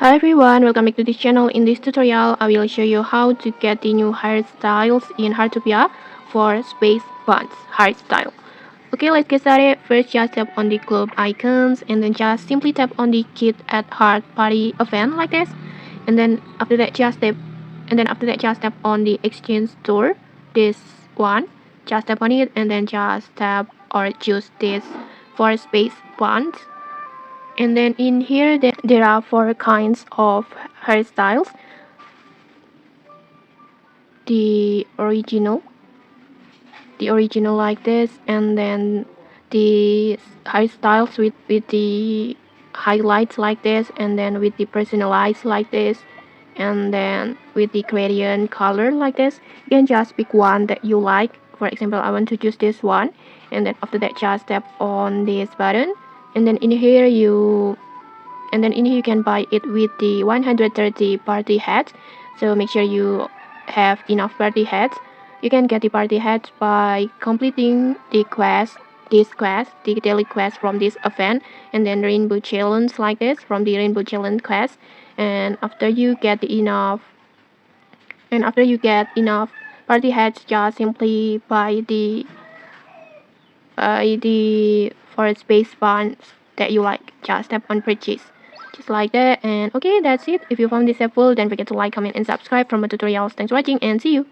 Hi everyone, welcome back to this channel. In this tutorial, I will show you how to get the new hairstyles in Heartopia for Space Buns hairstyle. Okay, let's get started. First, just tap on the globe icons and then just simply tap on the Kit at Heart Party event like this. And then after that, just tap on the exchange store, this one. Just tap on it and then just tap or choose this for Space Buns. And then in here there are four kinds of hairstyles: the original like this, and then the hairstyles with the highlights like this, and then with the personalized like this, and then with the gradient color like this. You can just pick one that you like. For example, I want to choose this one, and then after that just tap on this button, and then in here you can buy it with the 130 party hats. So make sure you have enough party hats. You can get the party hats by completing the the daily quest from this event, and then rainbow challenge like this from the rainbow challenge quest. And after you get enough party hats, just simply buy the for space buns that you like. Just tap on purchase, just like that. And okay, that's it. If you found this helpful, don't forget to like, comment, and subscribe for more tutorials. Thanks for watching, and see you.